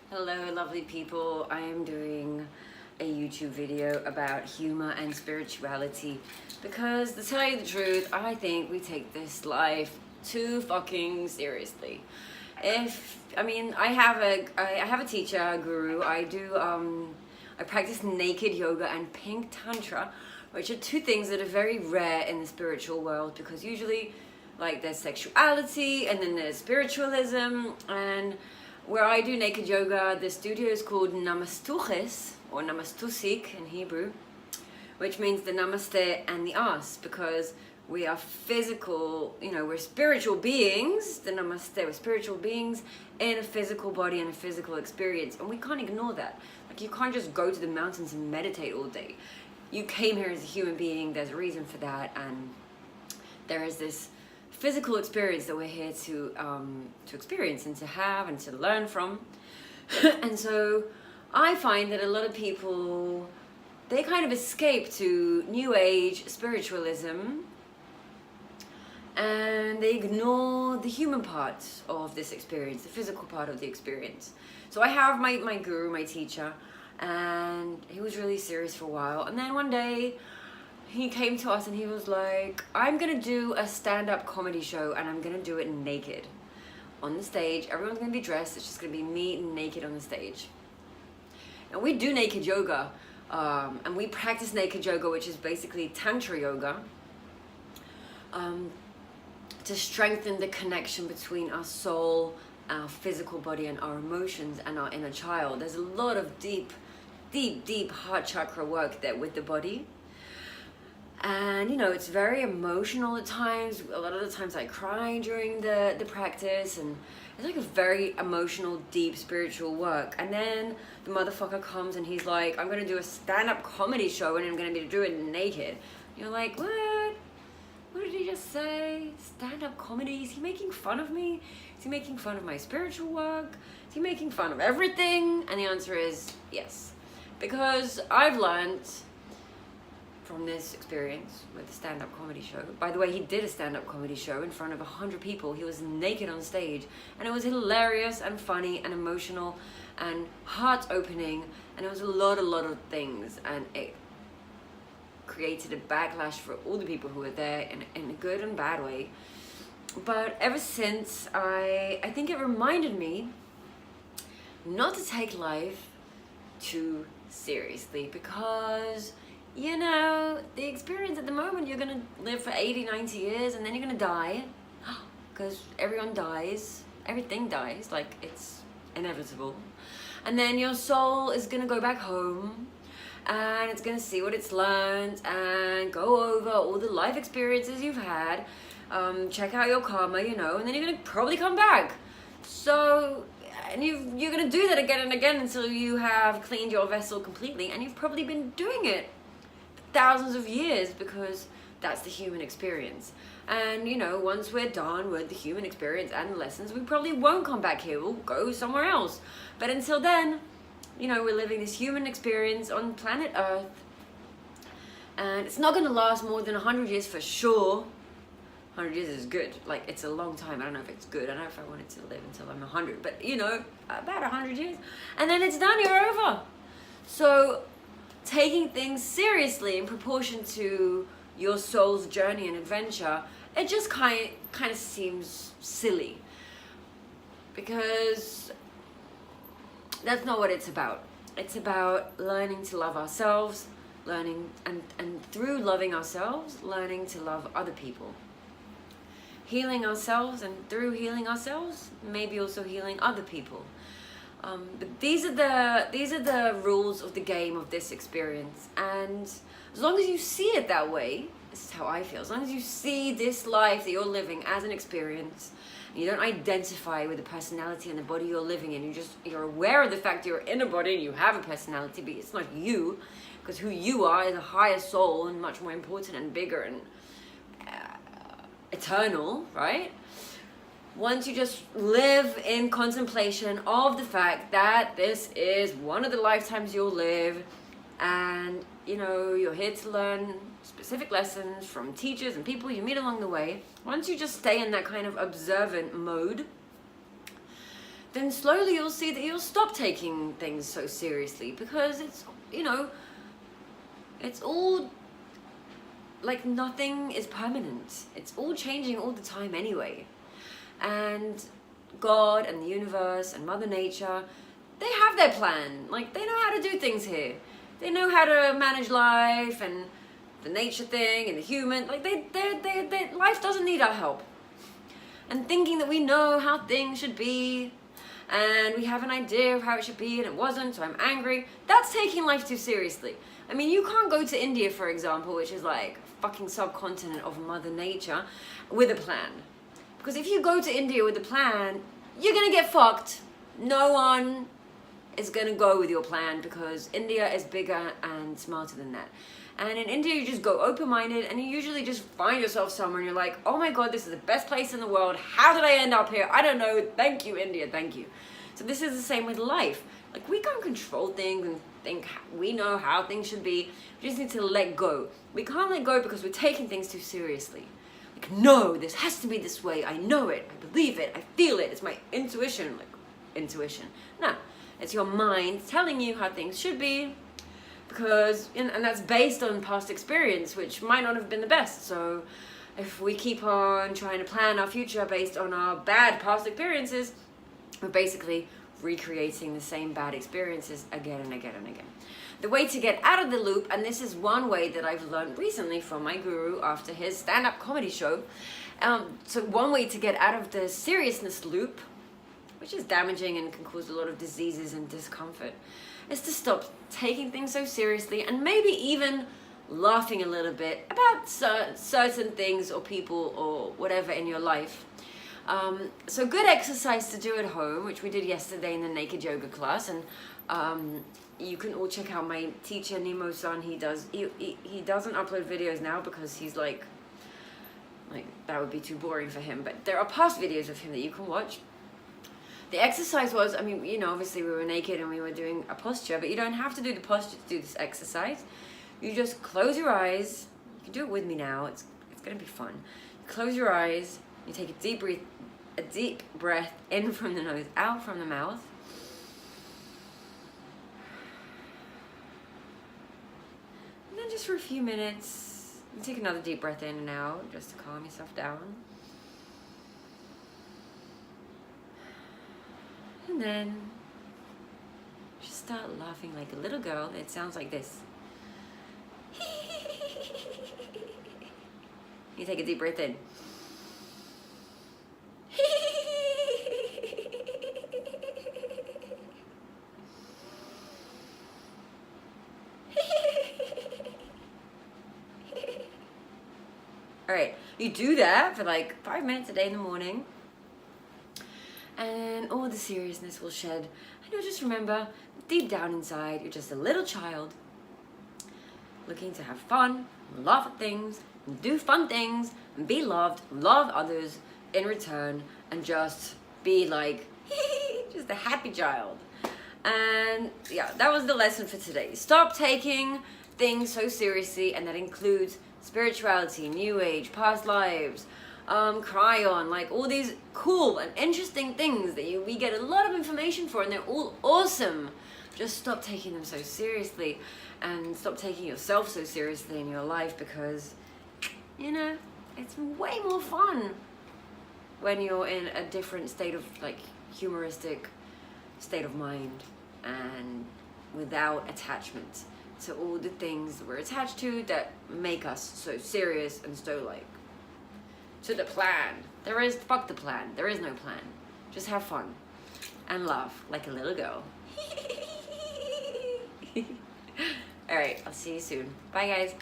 Hello, lovely people. I am doing a YouTube video about humor and spirituality because, to tell you the truth, I think we take this life too fucking seriously. I have a teacher, a guru. I practice naked yoga and pink tantra, which are two things that are very rare in the spiritual world because usually, like, there's sexuality and then there's spiritualism. And where I do naked yoga, the studio is called Namastuchis, or Namastusik in Hebrew, which means the namaste and the ass, because we are physical, we're spiritual beings, the namaste, we're spiritual beings in a physical body and a physical experience, and we can't ignore that. Like, you can't just go to the mountains and meditate all day. You came here as a human being, there's a reason for that, and there is this physical experience that we're here to experience and to have and to learn from. And so I find that a lot of people, they kind of escape to New Age spiritualism and they ignore the human part of this experience, the physical part of the experience. So I have my guru, my teacher, and he was really serious for a while. And then one day, he came to us and he was like, I'm gonna do a stand-up comedy show and I'm gonna do it naked. On the stage, everyone's gonna be dressed, it's just gonna be me naked on the stage. And we do naked yoga, and we practice naked yoga, which is basically tantra yoga, to strengthen the connection between our soul, our physical body, and our emotions and our inner child. There's a lot of deep heart chakra work there with the body. And it's very emotional at times. A lot of the times I cry during the practice, and it's like a very emotional, deep spiritual work. And then the motherfucker comes and he's like, I'm gonna do a stand-up comedy show and I'm gonna do it naked. You're like, what? What did he just say? Stand-up comedy? Is he making fun of me? Is he making fun of my spiritual work? Is he making fun of everything? And the answer is yes. Because I've learned from this experience with the stand-up comedy show. By the way, he did a stand-up comedy show in front of 100 people. He was naked on stage, and it was hilarious and funny and emotional and heart-opening, and it was a lot of things, and it created a backlash for all the people who were there in a good and bad way. But ever since, I think it reminded me not to take life too seriously, because the experience at the moment, you're gonna live for 80, 90 years and then you're gonna die, because everyone dies, everything dies, like, it's inevitable. And then your soul is gonna go back home and it's gonna see what it's learned and go over all the life experiences you've had, check out your karma, and then you're gonna probably come back. So, and you're gonna do that again and again until you have cleaned your vessel completely, and you've probably been doing it thousands of years, because that's the human experience. And once we're done with the human experience and the lessons, we probably won't come back here, we'll go somewhere else. But until then, we're living this human experience on planet Earth, and it's not going to last more than 100 years for sure. 100 years is good, like, it's a long time. I don't know if it's good, I don't know if I wanted to live until I'm 100, but about 100 years, and then it's done, you're over. So taking things seriously in proportion to your soul's journey and adventure, it just kind of seems silly, because that's not what it's about. It's about learning to love ourselves, learning and through loving ourselves, learning to love other people, healing ourselves, and through healing ourselves, maybe also healing other people. But these are the rules of the game of this experience, and as long as you see it that way, this is how I feel, as long as you see this life that you're living as an experience, and you don't identify with the personality and the body you're living in, you're aware of the fact you're in a body and you have a personality, but it's not you, because who you are is a higher soul and much more important and bigger and eternal, right? Once you just live in contemplation of the fact that this is one of the lifetimes you'll live, and you're here to learn specific lessons from teachers and people you meet along the way. Once you just stay in that kind of observant mode, then slowly you'll see that you'll stop taking things so seriously, because it's, you know, it's all like, nothing is permanent. It's all changing all the time anyway. And God and the universe and Mother Nature, they have their plan. Like, they know how to do things here. They know how to manage life and the nature thing and the human. Like, life doesn't need our help. And thinking that we know how things should be and we have an idea of how it should be and it wasn't, so I'm angry, that's taking life too seriously. I mean, you can't go to India, for example, which is like fucking subcontinent of Mother Nature, with a plan. Because if you go to India with a plan, you're gonna get fucked. No one is gonna go with your plan, because India is bigger and smarter than that. And in India, you just go open-minded, and you usually just find yourself somewhere and you're like, oh my God, this is the best place in the world. How did I end up here? I don't know. Thank you, India. Thank you. So this is the same with life. Like, we can't control things and think we know how things should be. We just need to let go. We can't let go because we're taking things too seriously. Like, no, this has to be this way. I know it. I believe it. I feel it. It's my intuition. Like, intuition. No, it's your mind telling you how things should be. Because, and that's based on past experience, which might not have been the best. So if we keep on trying to plan our future based on our bad past experiences, we're basically recreating the same bad experiences again and again and again. The way to get out of the loop, and this is one way that I've learned recently from my guru after his stand-up comedy show. So one way to get out of the seriousness loop, which is damaging and can cause a lot of diseases and discomfort, is to stop taking things so seriously, and maybe even laughing a little bit about certain things or people or whatever in your life. So good exercise to do at home, which we did yesterday in the naked yoga class, and you can all check out my teacher Nemo-san. He doesn't upload videos now because he's like that would be too boring for him, but there are past videos of him that you can watch. The exercise was, I mean, you know, obviously we were naked and we were doing a posture, but you don't have to do the posture to do this exercise. You just close your eyes. You can do it with me now. It's gonna be fun. You close your eyes. You take a deep breath in from the nose, out from the mouth. And then just for a few minutes, you take another deep breath in and out, just to calm yourself down. And then just start laughing like a little girl. It sounds like this. You take a deep breath in. All right, you do that for like 5 minutes a day in the morning, and all the seriousness will shed, and you'll just remember, deep down inside, you're just a little child looking to have fun, laugh at things, and do fun things, and be loved, love others in return, and just be like, just a happy child. And yeah, that was the lesson for today. Stop taking things so seriously, and that includes spirituality, new age, past lives, cryon, like all these cool and interesting things that we get a lot of information for, and they're all awesome. Just stop taking them so seriously, and stop taking yourself so seriously in your life, because, you know, it's way more fun when you're in a different state of, like, humoristic state of mind, and without attachment to all the things we're attached to that make us so serious and so, like, to the plan. Fuck the plan. There is no plan. Just have fun and laugh like a little girl. All right, I'll see you soon. Bye, guys.